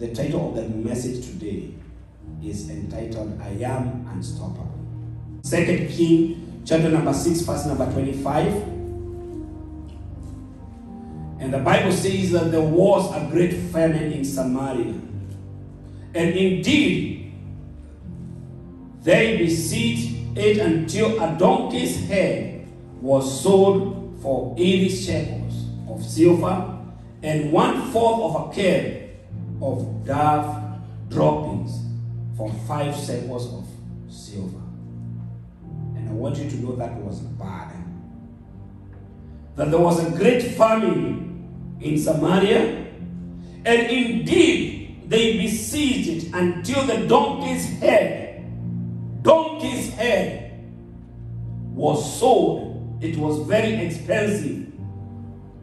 The title of the message today is entitled, I Am Unstoppable. 2 King, chapter number 6, verse number 25. And the Bible says that there was a great famine in Samaria. And indeed, they besieged it until a donkey's head was sold for 80 shekels of silver and 1/4 of a keg of dove droppings for 5 shekels of silver. And I want you to know that was bad. That there was a great famine in Samaria, and indeed they besieged it until the donkey's head was sold. It was very expensive,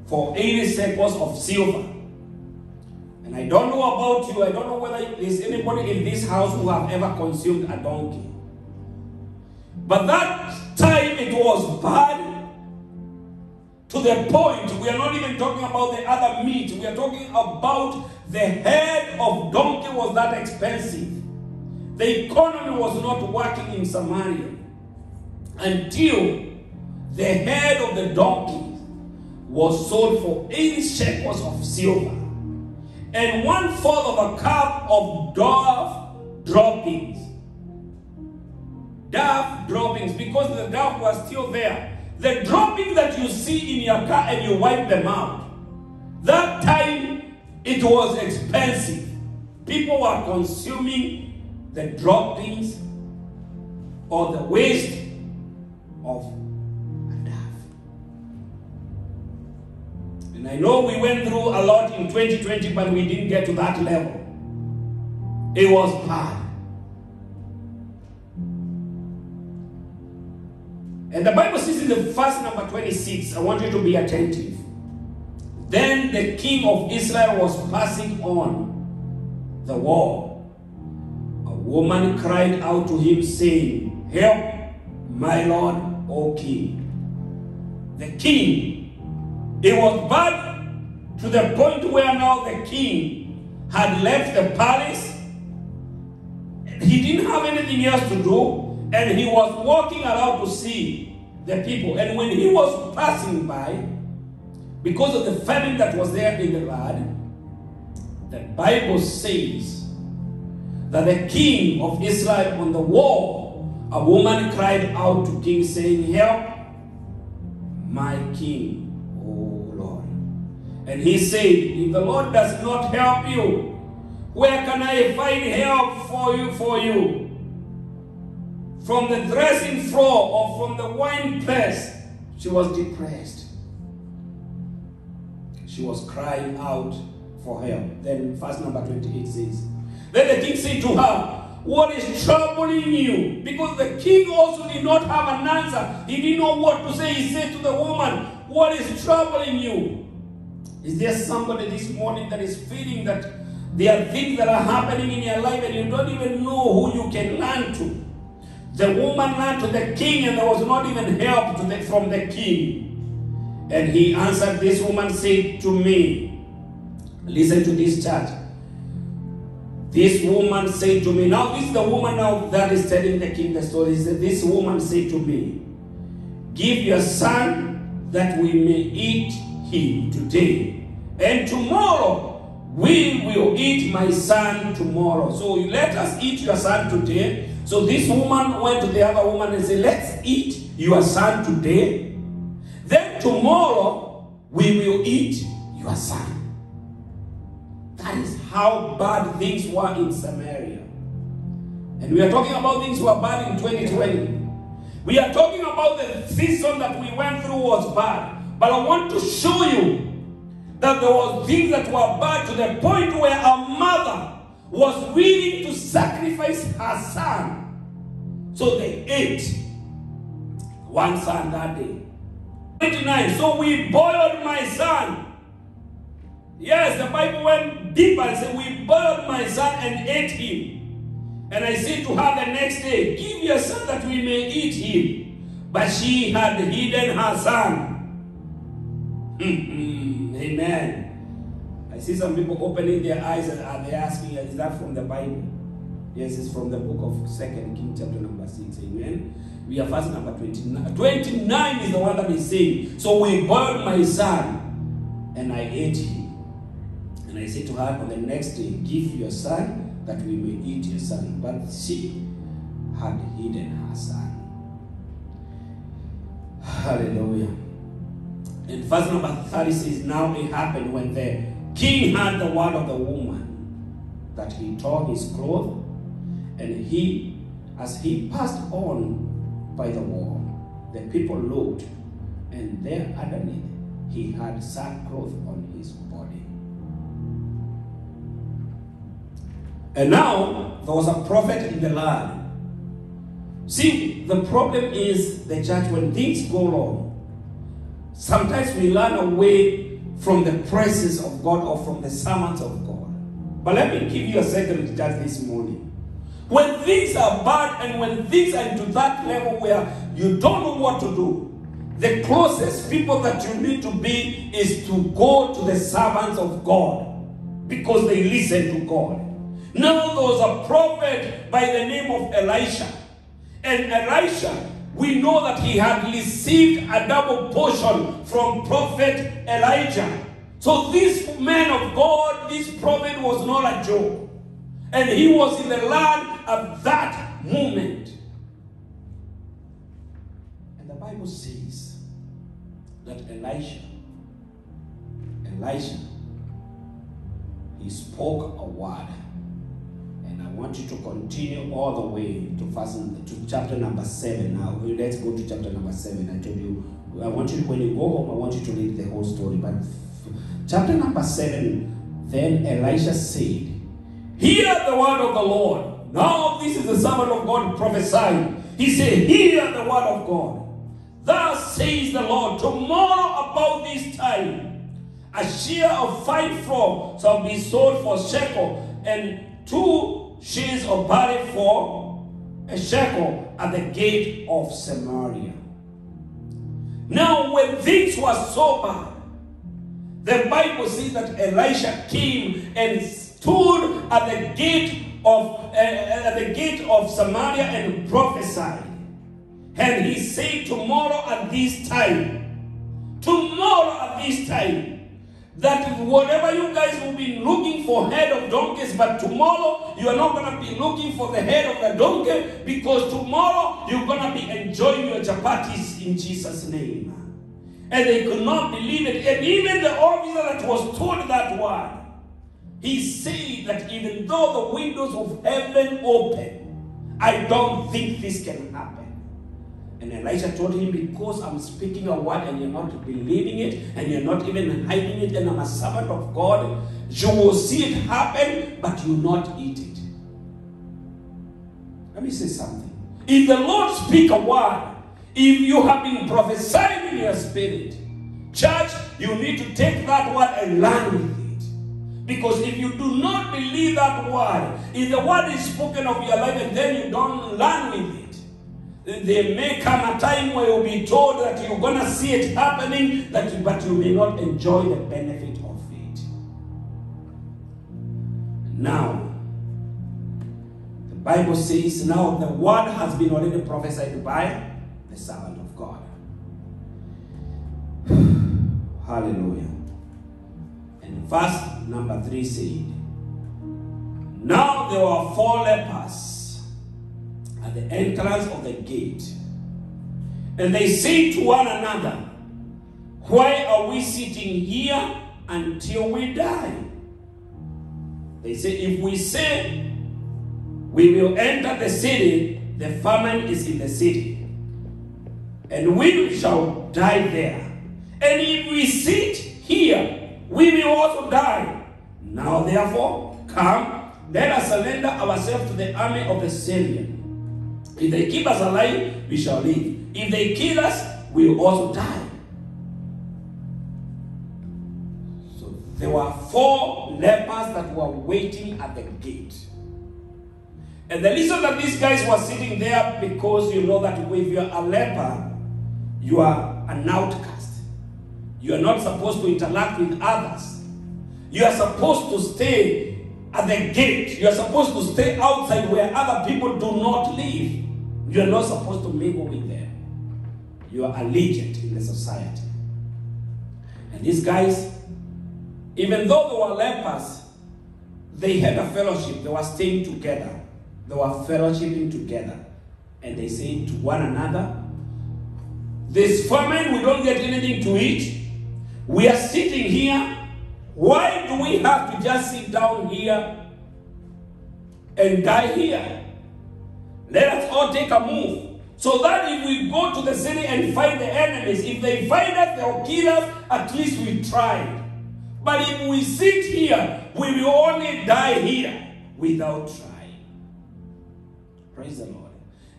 for 80 shekels of silver. And I don't know about you, I don't know whether there's anybody in this house who have ever consumed a donkey. But that time it was bad to the point, we are not even talking about the other meat, we are talking about the head of donkey was that expensive. The economy was not working in Samaria until the head of the donkey was sold for 80 shekels of silver and 1/4 of a cup of dove droppings. Dove droppings, because the dove was still there. The dropping that you see in your car and you wipe them out. That time it was expensive. People were consuming the droppings or the waste of a dove. And I know we went through a lot in 2020, but we didn't get to that level. It was bad. And the Bible says in the verse number 26, I want you to be attentive. Then the king of Israel was passing on the wall. A woman cried out to him, saying, Help, my lord, O king. The king, it was bad to the point where now the king had left the palace. He didn't have anything else to do. And he was walking around to see the people. And when he was passing by, because of the famine that was there in the land, the Bible says that the king of Israel on the wall, a woman cried out to king saying, Help, my king, O Lord. And he said, If the Lord does not help you, where can I find help for you? From the threshing floor or from the wine press? She was depressed. She was crying out for help. Then verse number 28 says, Then the king said to her, What is troubling you? Because the king also did not have an answer. He didn't know what to say. He said to the woman, What is troubling you? Is there somebody this morning that is feeling that there are things that are happening in your life and you don't even know who you can learn to? The woman ran to the king and there was not even help from the king. And he answered, this woman said to me, listen to this church. This woman said to me, now this is the woman now that is telling the king the story. He said, this woman said to me, give your son that we may eat him today. And tomorrow we will eat my son tomorrow. So let us eat your son today. So this woman went to the other woman and said, let's eat your son today. Then tomorrow we will eat your son. That is how bad things were in Samaria. And we are talking about things that were bad in 2020. We are talking about the season that we went through was bad. But I want to show you that there was things that were bad to the point where a mother was willing to sacrifice her son. So they ate one son that day. 29, so we boiled my son. Yes, the Bible went deeper and said, we boiled my son and ate him. And I said to her the next day, give your son that we may eat him. But she had hidden her son. Amen. I see some people opening their eyes and they're asking, is that from the Bible? Yes, it's from the book of 2 Kings chapter number 6. Amen. We are verse number 29. 29 is the one that is saying, so we boiled my son, and I ate him. And I said to her on the next day, give your son, that we may eat your son. But she had hidden her son. Hallelujah. And verse number 30 says, now it happened when the king heard the word of the woman, that he tore his clothes, and as he passed on by the wall, the people looked, and there underneath he had sackcloth on his body. And now there was a prophet in the land. See, the problem is the church, when things go wrong, sometimes we run away from the presence of God or from the sermons of God. But let me give you a second church this morning. When things are bad and when things are into that level where you don't know what to do, the closest people that you need to be is to go to the servants of God, because they listen to God. Now there was a prophet by the name of Elisha. And Elisha, we know that he had received a double portion from prophet Elijah. So this man of God, this prophet, was not a joke. And he was in the land at that moment. And the Bible says that Elisha, he spoke a word. And I want you to continue all the way to chapter number 7. Now, let's go to chapter number 7. I told you, I want you, when you go home, I want you to read the whole story. But chapter number 7, then Elisha said, hear the word of the Lord. Now this is the servant of God prophesying. He said, hear the word of God. Thus says the Lord, tomorrow about this time, a shear of fine flour shall be sold for shekel, and 2 shears of barley for a shekel at the gate of Samaria. Now when things were so bad, the Bible says that Elisha came and stood at the gate of Samaria and prophesied. And he said, tomorrow at this time, that whatever you guys will be looking for head of donkeys, but tomorrow you are not going to be looking for the head of the donkey, because tomorrow you're going to be enjoying your chapatis in Jesus' name. And they could not believe it. And even the officer that was told that word, he said that even though the windows of heaven open, I don't think this can happen. And Elisha told him, because I'm speaking a word and you're not believing it, and you're not even hiding it, and I'm a servant of God, you will see it happen, but you will not eat it. Let me say something. If the Lord speak a word, if you have been prophesying in your spirit, church, you need to take that word and learn with it. Because if you do not believe that word, if the word is spoken of your life and then you don't learn with it, there may come a time where you'll be told that you're going to see it happening, but you may not enjoy the benefit of it. Now, the Bible says, now the word has been already prophesied by the servant of God. Hallelujah. And verse number 3 said, now there were 4 lepers at the entrance of the gate. And they said to one another, why are we sitting here until we die? They say, if we say we will enter the city, the famine is in the city, and we shall die there. And if we sit here, we will also die. Now therefore, come, let us surrender ourselves to the army of the Syrian. If they keep us alive, we shall live. If they kill us, we will also die. So there were 4 lepers that were waiting at the gate. And the reason that these guys were sitting there, because you know that if you're a leper, you are an outcast. You are not supposed to interact with others. You are supposed to stay at the gate. You are supposed to stay outside where other people do not live. You are not supposed to mingle with them. You are allegiant in the society. And these guys, even though they were lepers, they had a fellowship. They were staying together. They were fellowshipping together. And they said to one another, this famine, we don't get anything to eat. We are sitting here. Why do we have to just sit down here and die here? Let us all take a move. So that if we go to the city and fight the enemies, if they find us, they'll kill us, at least we tried. But if we sit here, we will only die here without trying. Praise the Lord.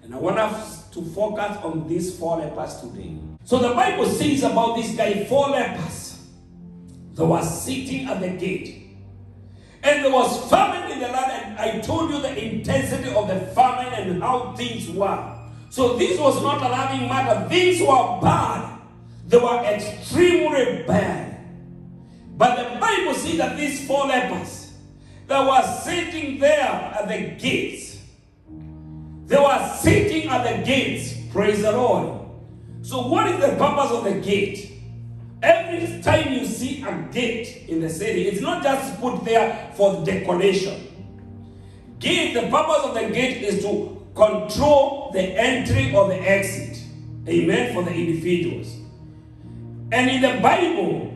And I want us to focus on these 4 lepers today. So the Bible says about this guy, 4 lepers. They were sitting at the gate. And there was famine in the land, and I told you the intensity of the famine and how things were. So this was not a laughing matter. Things were bad. They were extremely bad. But the Bible says that these 4 lepers, they were sitting there at the gates. They were sitting at the gates. Praise the Lord. So what is the purpose of the gate? Every time you see a gate in the city, it's not just put there for decoration. Gate, the purpose of the gate is to control the entry or the exit. Amen, for the individuals. And in the Bible,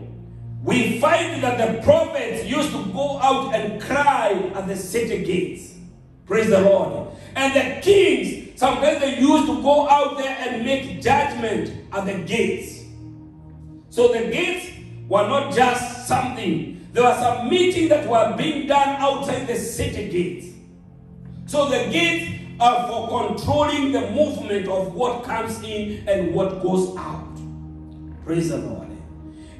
we find that the prophets used to go out and cry at the city gates. Praise the Lord. And the kings, sometimes they used to go out there and make judgment at the gates. So the gates were not just something. There was some meeting that were being done outside the city gates. So the gates are for controlling the movement of what comes in and what goes out. Praise the Lord.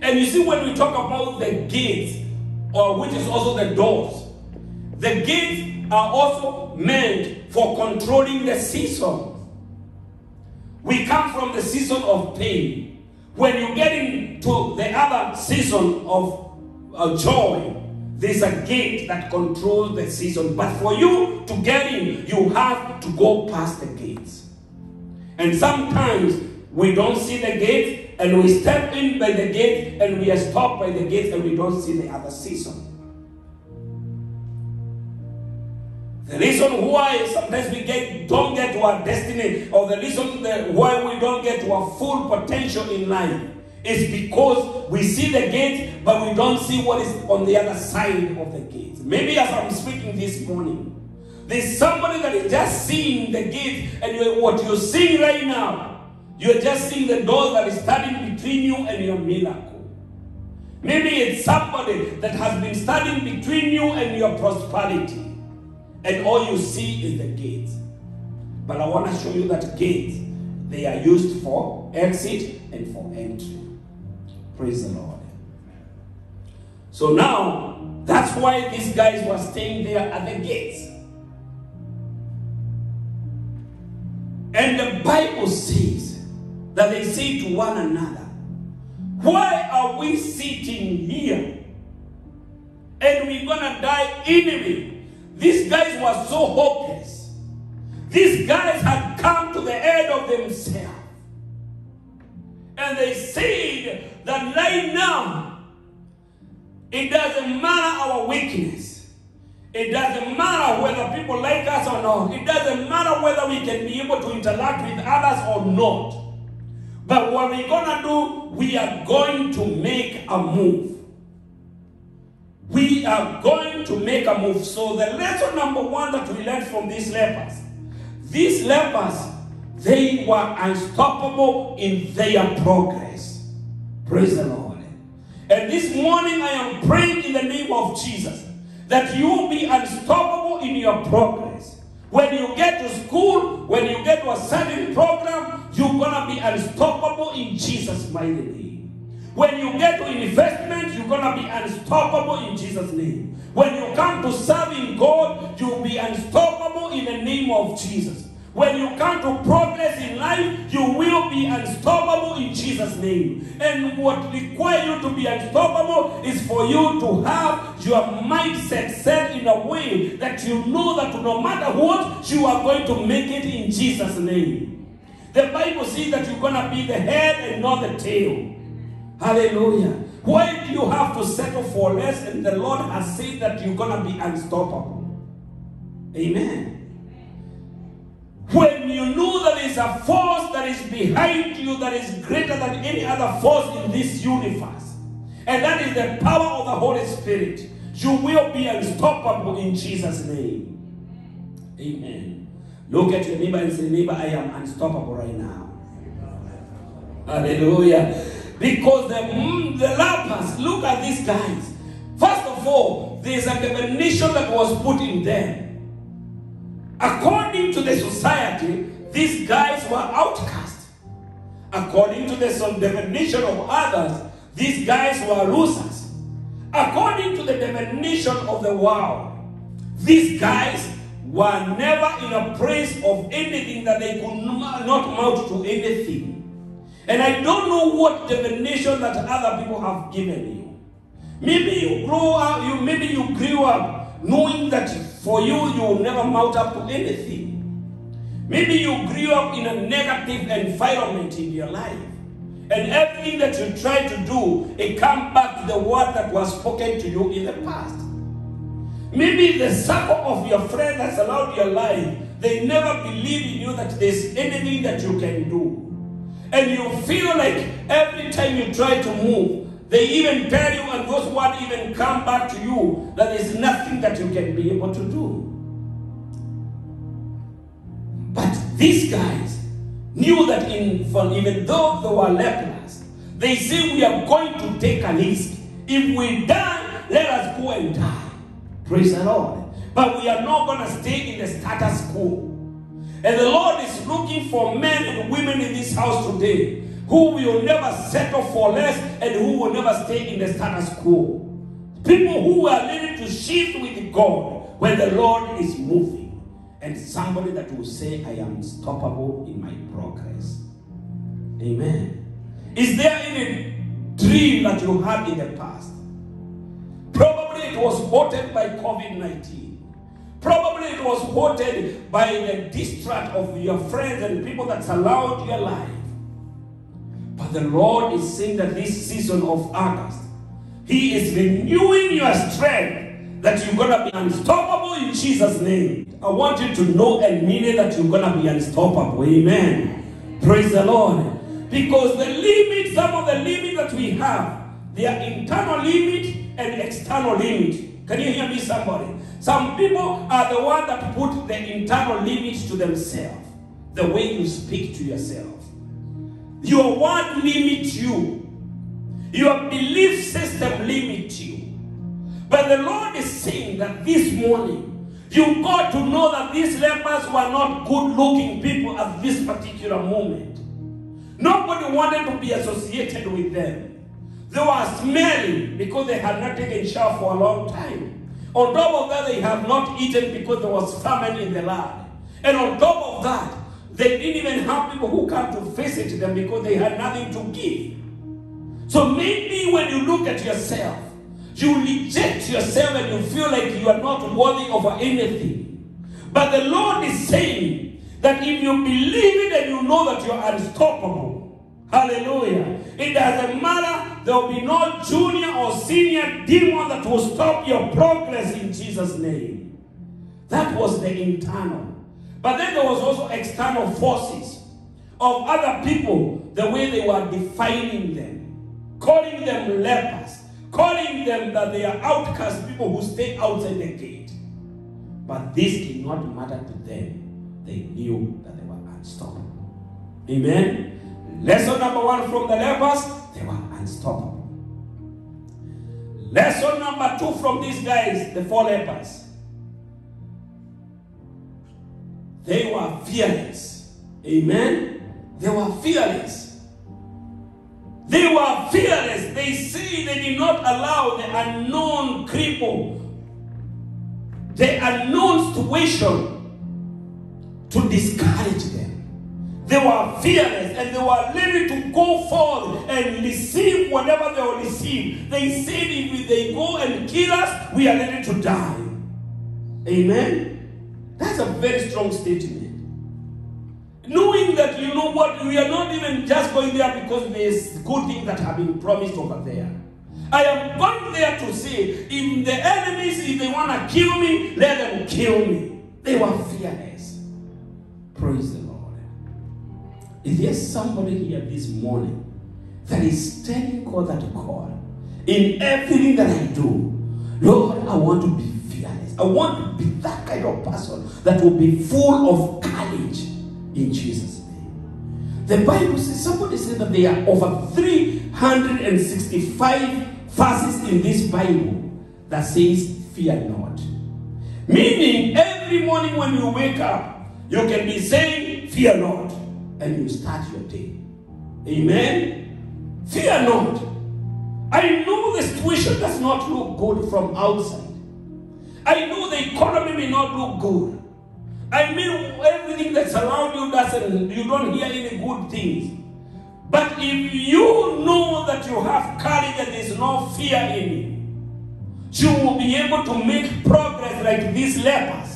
And you see, when we talk about the gates, or which is also the doors, the gates are also meant for controlling the season. We come from the season of pain. When you get into the other season of joy, there's a gate that controls the season. But for you to get in, you have to go past the gates. And sometimes we don't see the gates, and we step in by the gate, and we are stopped by the gates, and we don't see the other season. The reason why sometimes we don't get to our destiny, or the reason why we don't get to our full potential in life, is because we see the gate, but we don't see what is on the other side of the gate. Maybe as I'm speaking this morning, there's somebody that is just seeing the gate, and what you're seeing right now, you're just seeing the door that is standing between you and your miracle. Maybe it's somebody that has been standing between you and your prosperity, and all you see is the gate. But I want to show you that gates, they are used for exit and for entry. Praise the Lord. So now, that's why these guys were staying there at the gates. And the Bible says that they say to one another, why are we sitting here? And we're going to die anyway. These guys were so hopeless. These guys had come to the end of themselves. And they said that right now, it doesn't matter our weakness. It doesn't matter whether people like us or not. It doesn't matter whether we can be able to interact with others or not. But what we're going to do, we are going to make a move. We are going to make a move. So the lesson number 1 that we learned from these lepers, they were unstoppable in their progress. Praise the Lord. And this morning I am praying in the name of Jesus that you will be unstoppable in your progress. When you get to school, when you get to a certain program, you're going to be unstoppable in Jesus' mighty name. When you get to investment, you're going to be unstoppable in Jesus' name. When you come to serving God, you'll be unstoppable in the name of Jesus. When you come to progress in life, you will be unstoppable in Jesus' name. And what requires you to be unstoppable is for you to have your mindset set in a way that you know that no matter what, you are going to make it in Jesus' name. The Bible says that you're going to be the head and not the tail. Hallelujah. Why do you have to settle for less? And the Lord has said that you're going to be unstoppable. Amen. When you know that there is a force that is behind you that is greater than any other force in this universe, and that is the power of the Holy Spirit, you will be unstoppable in Jesus' name. Amen. Look at your neighbor and say, neighbor, I am unstoppable right now. Hallelujah. Because the lepers, look at these guys. First of all, there is a definition that was put in them. According to the society, these guys were outcasts. According to the definition of others, these guys were losers. According to the definition of the world, these guys were never in a place of anything that they could not amount to anything. And I don't know what definition that other people have given you. Maybe you grew up knowing that for you will never mount up to anything. Maybe you grew up in a negative environment in your life. And everything that you try to do, it comes back to the word that was spoken to you in the past. Maybe the circle of your friends that's allowed your life, they never believe in you that there's anything that you can do. And you feel like every time you try to move, they even tell you, and those words even come back to you, that there's nothing that you can be able to do. But these guys knew that even though they were lepers, they say we are going to take a risk. If we die, let us go and die. Praise the Lord. But we are not going to stay in the status quo. And the Lord is looking for men and women in this house today who will never settle for less and who will never stay in the status quo. People who are ready to shift with God when the Lord is moving. And somebody that will say, I am unstoppable in my progress. Amen. Is there any dream that you had in the past? Probably it was halted by COVID-19. Probably it was halted by the distrust of your friends and people that surround your life. But the Lord is saying that this season of August, He is renewing your strength, that you're going to be unstoppable in Jesus' name. I want you to know and mean it that you're going to be unstoppable. Amen. Praise the Lord. Because the limit, some of the limits that we have, they are internal limit and external limit. Can you hear me, somebody? Some people are the ones that put the internal limits to themselves. The way you speak to yourself. Your word limits you. Your belief system limits you. But the Lord is saying that this morning, you got to know that these lepers were not good-looking people at this particular moment. Nobody wanted to be associated with them. They were smelly because they had not taken shower for a long time. On top of that, they have not eaten because there was famine in the land. And on top of that, they didn't even have people who come to visit them because they had nothing to give. So maybe when you look at yourself, you reject yourself and you feel like you are not worthy of anything. But the Lord is saying that if you believe it and you know that you are unstoppable, hallelujah, it doesn't matter. There will be no junior or senior demon that will stop your progress in Jesus' name. That was the internal. But then there was also external forces of other people, the way they were defining them, calling them lepers, calling them that they are outcast people who stay outside the gate. But this did not matter to them. They knew that they were unstoppable. Amen. Lesson number one from the lepers, they were unstoppable. Lesson number two from these guys, the four lepers. They were fearless. Amen. They were fearless. They were fearless. They say they did not allow the unknown cripple, the unknown situation to discourage them. They were fearless and they were ready to go forth and receive whatever they will receive. They said, if they go and kill us, we are ready to die. Amen? That's a very strong statement. Knowing that, you know what, we are not even just going there because there's good things that have been promised over there. I am going there to say, if the enemies, if they want to kill me, let them kill me. They were fearless. Praise the Lord. Is there somebody here this morning that is telling God that God, in everything that I do, Lord, I want to be fearless. I want to be that kind of person that will be full of courage in Jesus' name. The Bible says, somebody said that there are over 365 verses in this Bible that says, fear not. Meaning, every morning when you wake up, you can be saying, fear not. And you start your day. Amen? Fear not. I know the situation does not look good from outside. I know the economy may not look good. I mean, everything that's around you doesn't, you don't hear any good things. But if you know that you have courage and there's no fear in you, you will be able to make progress like these lepers.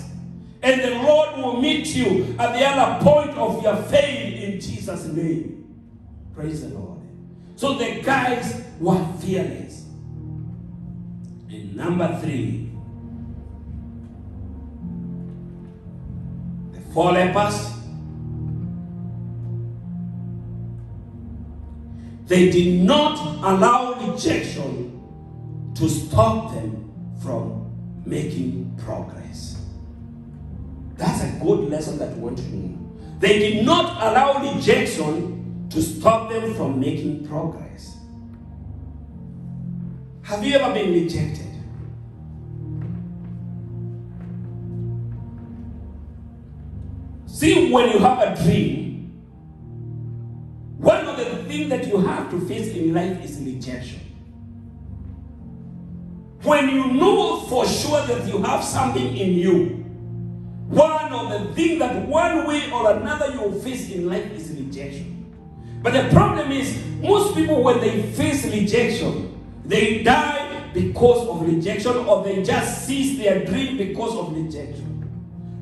And the Lord will meet you at the other point of your faith in Jesus' name. Praise the Lord. So the guys were fearless. And number 3, the 4 lepers, they did not allow rejection to stop them from making progress. That's a good lesson that we want to know. They did not allow rejection to stop them from making progress. Have you ever been rejected? See, when you have a dream, one of the things that you have to face in life is rejection. When you know for sure that you have something in you, one of the things that one way or another you will face in life is rejection. But the problem is, most people when they face rejection, they die because of rejection, or they just cease their dream because of rejection.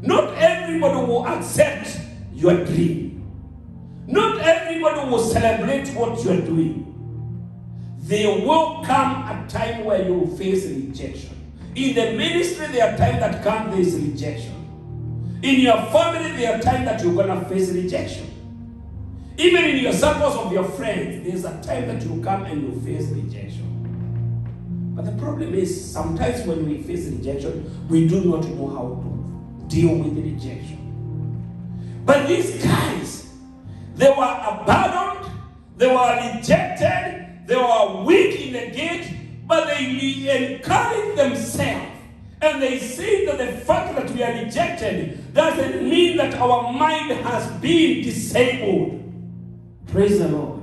Not everybody will accept your dream. Not everybody will celebrate what you are doing. There will come a time where you will face rejection. In the ministry, there are times that come, there is rejection. In your family, there are times that you're going to face rejection. Even in your circles of your friends, there's a time that you come and you face rejection. But the problem is, sometimes when we face rejection, we do not know how to deal with the rejection. But these guys, they were abandoned, they were rejected, they were weak in the gate, but they encouraged themselves. And they say that the fact that we are rejected doesn't mean that our mind has been disabled. Praise the Lord.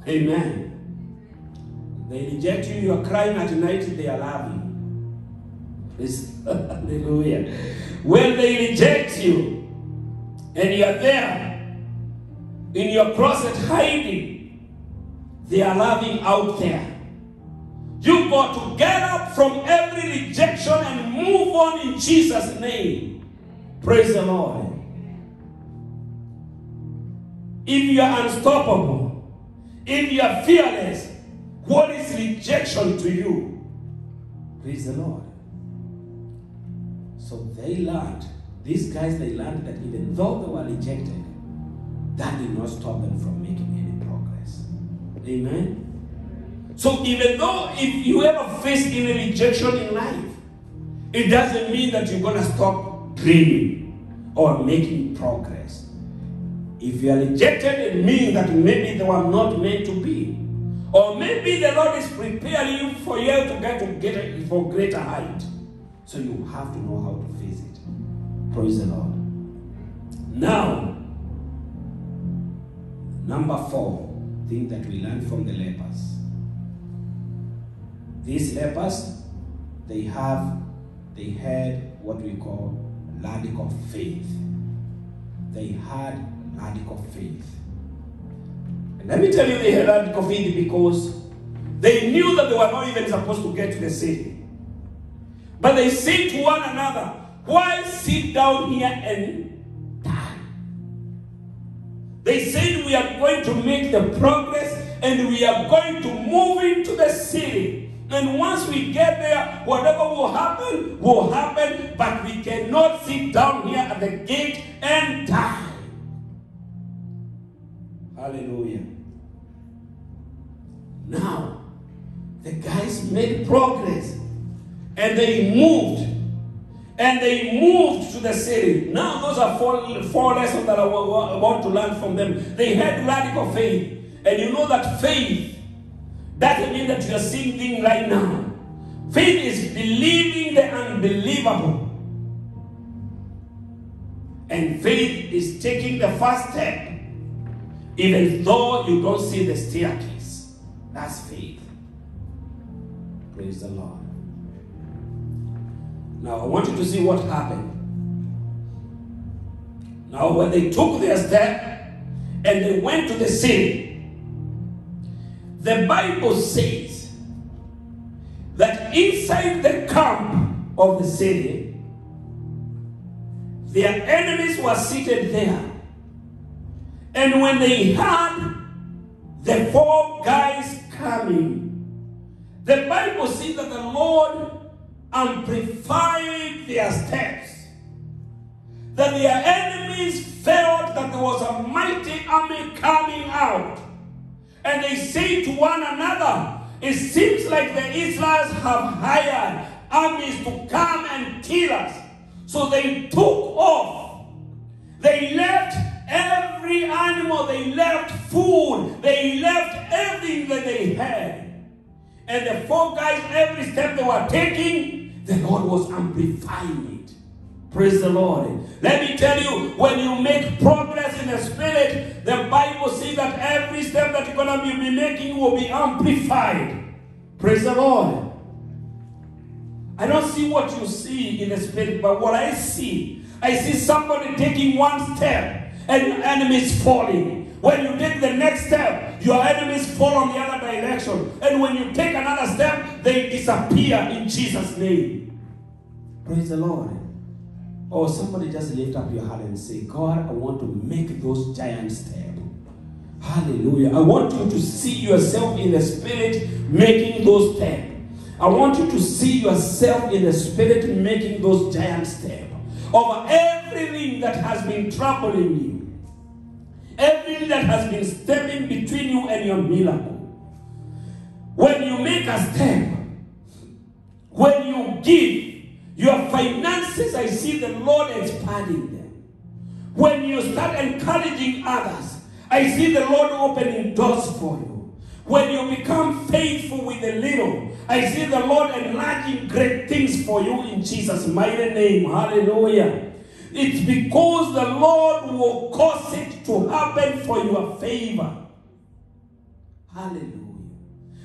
Amen. They reject you, you are crying at night, they are laughing. Praise hallelujah. When they reject you and you are there in your closet hiding, they are laughing out there. You got to get up from every rejection and move on in Jesus' name. Praise the Lord. If you are unstoppable, if you are fearless, what is rejection to you? Praise the Lord. So they learned, these guys, they learned that even though they were rejected, that did not stop them from making any progress. Amen. So even though if you ever face any rejection in life, it doesn't mean that you're going to stop dreaming or making progress. If you are rejected, it means that maybe they were not meant to be. Or maybe the Lord is preparing you for you to get for greater height. So you have to know how to face it. Praise the Lord. Now, number 4 thing that we learned from the lepers. These lepers, they had what we call radical faith. They had radical faith. And let me tell you, they had radical faith because they knew that they were not even supposed to get to the city. But they said to one another, why sit down here and die? They said, we are going to make the progress and we are going to move into the city. And once we get there, whatever will happen, but we cannot sit down here at the gate and die. Hallelujah. Now, the guys made progress and they moved. And they moved to the city. Now, those are four lessons that I want to learn from them. They had radical faith. And you know that faith doesn't mean that you are seeing things right now. Faith is believing the unbelievable. And faith is taking the first step, even though you don't see the staircase. That's faith. Praise the Lord. Now, I want you to see what happened. Now, when they took their step and they went to the city, the Bible says that inside the camp of the city, their enemies were seated there. And when they heard the four guys coming, the Bible says that the Lord amplified their steps. That their enemies felt that there was a mighty army coming out. And they say to one another, it seems like the Israelites have hired armies to come and kill us. So they took off. They left every animal. They left food. They left everything that they had. And the four guys, every step they were taking, the Lord was amplifying it. Praise the Lord. Let me tell you, when you make progress in the Spirit, the Bible says that every step that you're going to be making will be amplified. Praise the Lord. I don't see what you see in the Spirit, but what I see somebody taking one step and your enemies falling. When you take the next step, your enemies fall on the other direction. And when you take another step, they disappear in Jesus' name. Praise the Lord. Oh, somebody just lift up your hand and say, God, I want to make those giant steps. Hallelujah. I want you to see yourself in the Spirit making those steps. I want you to see yourself in the Spirit making those giant steps over everything that has been troubling you. Everything that has been standing between you and your miracle. When you make a step, when you give, your finances, I see the Lord expanding them. When you start encouraging others, I see the Lord opening doors for you. When you become faithful with the little, I see the Lord enlarging great things for you in Jesus' mighty name. Hallelujah. It's because the Lord will cause it to happen for your favor. Hallelujah.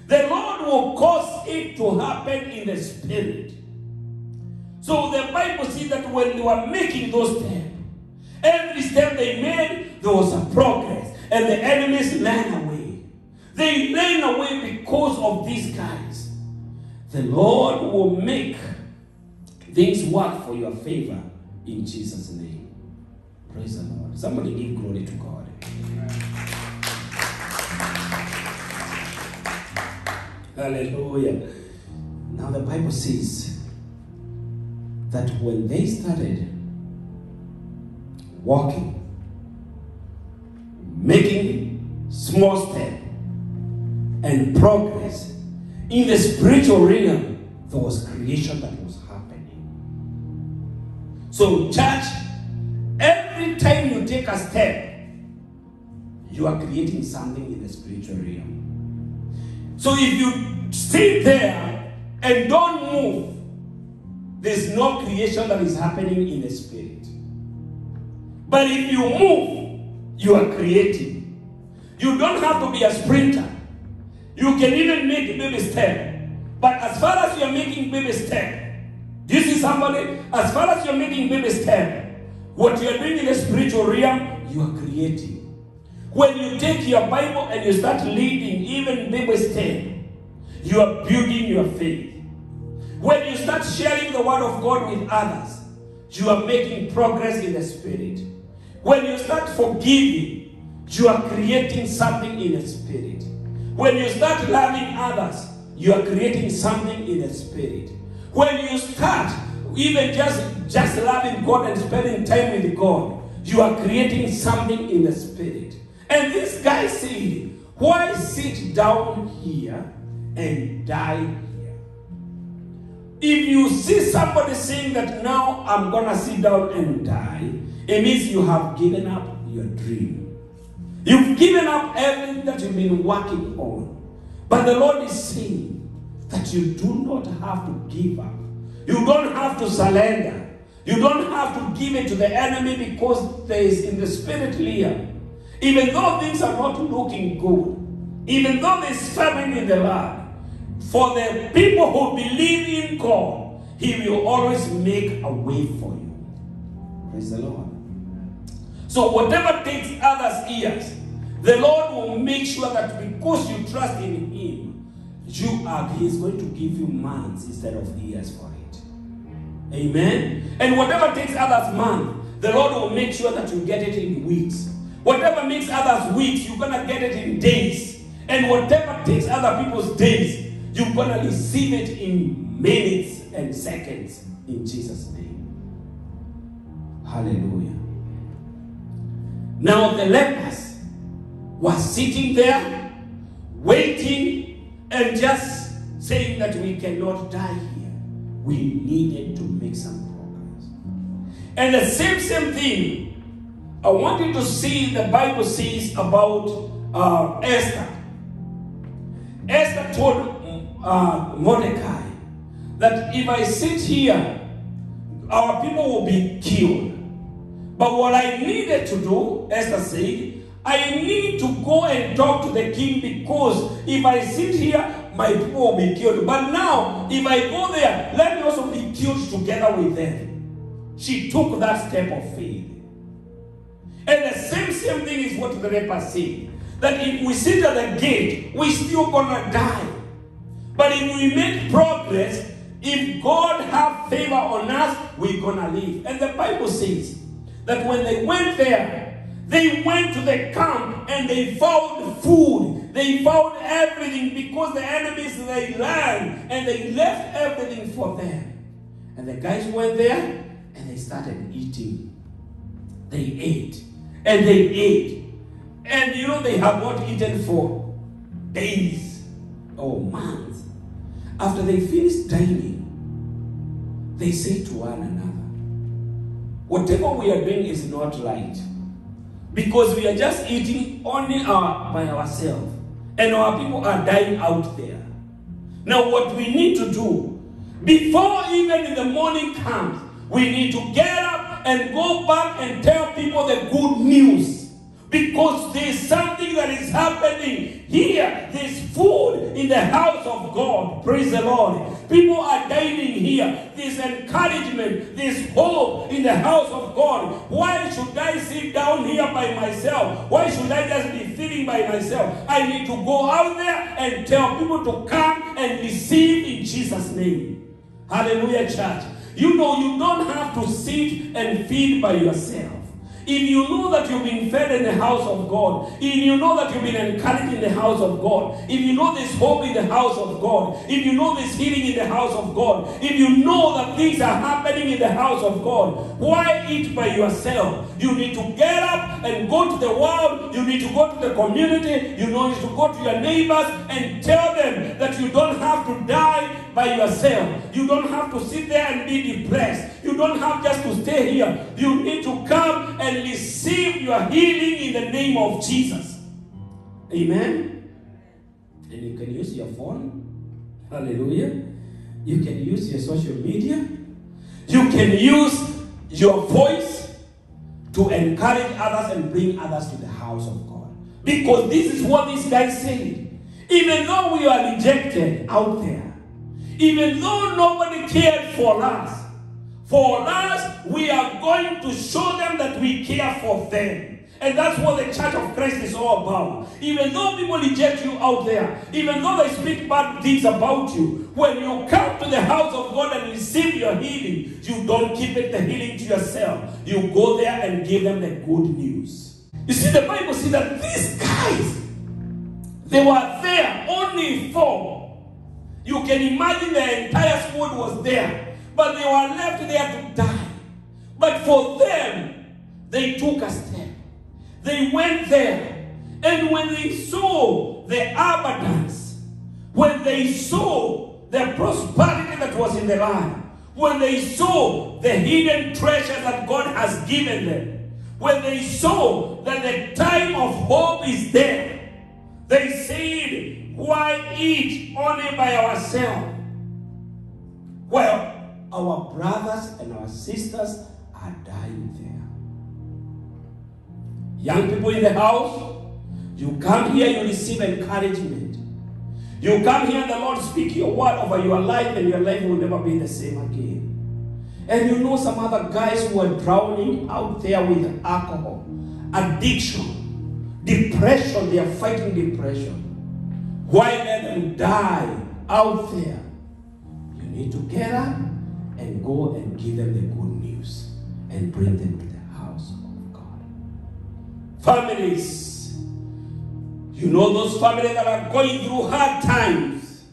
The Lord will cause it to happen in the Spirit. So the Bible says that when they were making those steps, every step they made, there was a progress. And the enemies ran away. They ran away because of these guys. The Lord will make things work for your favor in Jesus' name. Praise the Lord. Somebody give glory to God. Hallelujah. Now the Bible says that when they started walking, making small steps and progress in the spiritual realm, there was creation that was happening. So church, every time you take a step, you are creating something in the spiritual realm. So if you sit there and don't move, there's no creation that is happening in the spirit. But if you move, you are creating. You don't have to be a sprinter. You can even make baby step. But as far as you are making baby step, Do you see somebody? As far as you're making baby step, what you're doing in the spiritual realm, you are creating. When you take your Bible and you start leading even baby step, you are building your faith. When you start sharing the word of God with others, you are making progress in the spirit. When you start forgiving, you are creating something in the spirit. When you start loving others, you are creating something in the spirit. When you start even just loving God and spending time with God, you are creating something in the spirit. And this guy said, why sit down here and die here? If you see somebody saying that now I'm going to sit down and die, it means you have given up your dream. You've given up everything that you've been working on. But the Lord is saying that you do not have to give up. You don't have to surrender. You don't have to give it to the enemy, because there is in the spirit here. Even though things are not looking good, even though there's famine in the land, for the people who believe in God, He will always make a way for you. Praise the Lord. So whatever takes others' ears, the Lord will make sure that because you trust in Him, He is going to give you months instead of years for it. Amen. And whatever takes others months, the Lord will make sure that you get it in weeks. Whatever makes others weeks, you're going to get it in days. And whatever takes other people's days, you're going to receive it in minutes and seconds. In Jesus' name. Hallelujah. Now the lepers were sitting there, waiting, and just saying that we cannot die here. We needed to make some progress. And the same thing, I want you to see the Bible says about Esther. Esther told Mordecai that if I sit here, our people will be killed. But what I needed to do, Esther said, I need to go and talk to the king, because if I sit here, my people will be killed. But now, if I go there, let me also be killed together with them. She took that step of faith. And the same thing is what the lepers say. That if we sit at the gate, we're still gonna die. But if we make progress, if God have favor on us, we're gonna live. And the Bible says that when they went there, they went to the camp and they found food. They found everything, because the enemies, they ran and they left everything for them. And the guys went there and they started eating. They ate. And they ate. And you know, they have not eaten for days or months. After they finished dining, they say to one another, whatever we are doing is not right. Because we are just eating only by ourselves. And our people are dying out there. Now what we need to do, before even in the morning comes, we need to get up and go back and tell people the good news. Because there's something that is happening here. There's food in the house of God. Praise the Lord. People are dining here. There's encouragement. There's hope in the house of God. Why should I sit down here by myself? Why should I just be feeding by myself? I need to go out there and tell people to come and receive in Jesus' name. Hallelujah, church. You know, you don't have to sit and feed by yourself. If you know that you've been fed in the house of God, if you know that you've been encouraged in the house of God, if you know there's hope in the house of God, if you know there's healing in the house of God, if you know that things are happening in the house of God, why eat by yourself? You need to get up and go to the world. You need to go to the community. You need to go to your neighbors and tell them that you don't have to die by yourself. You don't have to sit there and be depressed. You don't have just to stay here. You need to come and receive your healing in the name of Jesus. Amen. And you can use your phone. Hallelujah. You can use your social media. You can use your voice to encourage others and bring others to the house of God. Because this is what this guy said. Even though we are rejected out there, Even though nobody cared for us, we are going to show them that we care for them. And that's what the Church of Christ is all about. Even though people reject you out there, even though they speak bad things about you, when you come to the house of God and receive your healing, you don't keep the healing to yourself. You go there and give them the good news. You see, the Bible says that these guys, they were there, only 4. You can imagine the entire squad was there, but they were left there to die. But for them, they took a step. They went there, and when they saw the abundance, when they saw the prosperity that was in the land, when they saw the hidden treasure that God has given them, when they saw that the time of hope is there, they said, why eat only by ourselves? Well, our brothers and our sisters are dying there. Young people in the house, you come here, you receive encouragement. You come here, the Lord speak your word over your life, and your life will never be the same again. And you know some other guys who are drowning out there with alcohol, addiction, depression. They are fighting depression. Why let them die out there? You need to get up and go and give them the good news and bring them to the house of God. Families, you know those families that are going through hard times.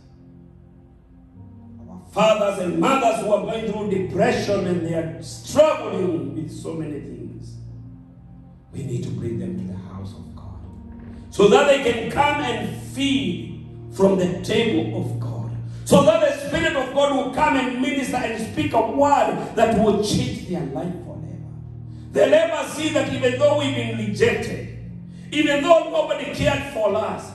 Our fathers and mothers who are going through depression and they are struggling with so many things. We need to bring them to the house of God so that they can come and feed from the table of God. So that the Spirit of God will come and minister and speak a word that will change their life forever. They'll never see that even though we've been rejected, even though nobody cared for us,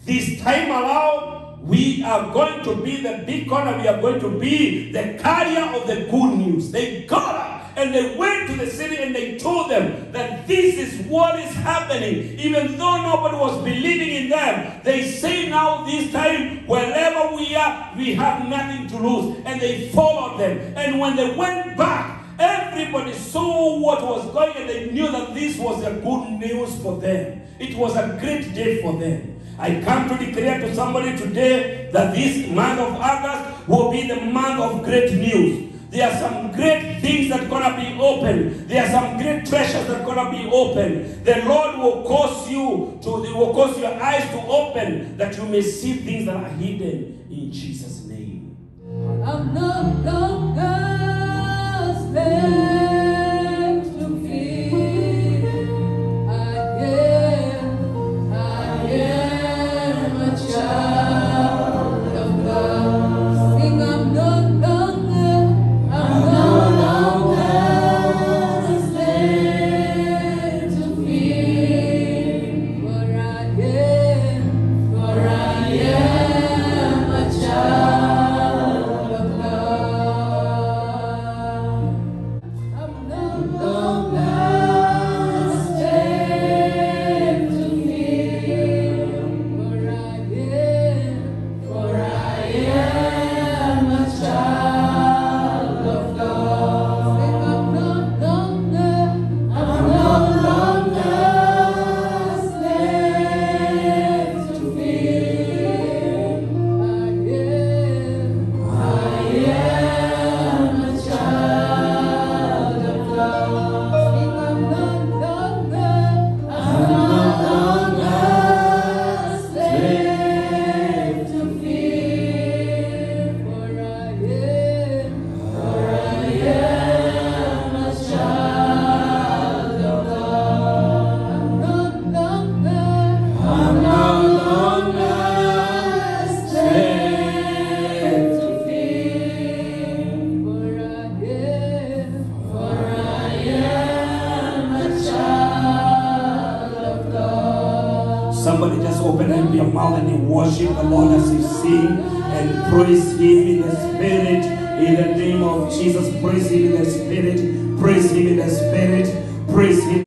this time around, we are going to be the big corner. We are going to be the carrier of the good news. They got up and they went to the city and they told them that this is what is happening. Even though nobody was believing in them, they say now this time, wherever we are, we have nothing to lose. And they followed them. And when they went back, everybody saw what was going, and they knew that this was a good news for them. It was a great day for them. I come to declare to somebody today that this month of August will be the month of great news. There are some great things that are going to be open. There are some great treasures that are going to be open. The Lord will cause your eyes to open, that you may see things that are hidden in Jesus' name. I'm not longer slave to fear. I am a child of God. Sing, I'm no longer a slave to fear. For I am a child of God. I'm no longer a slave to fear. For I am a child of God. I'm no longer a slave to fear. I am a child of God. I'm no longer a slave to fear. For I am a child of God. I'm no longer a slave to fear. For I am a child of God. Somebody just open up your mouth and you worship the Lord as you sing and praise Him in the Spirit. In the name of Jesus, praise Him in the Spirit. Praise Him in the Spirit. Praise Him.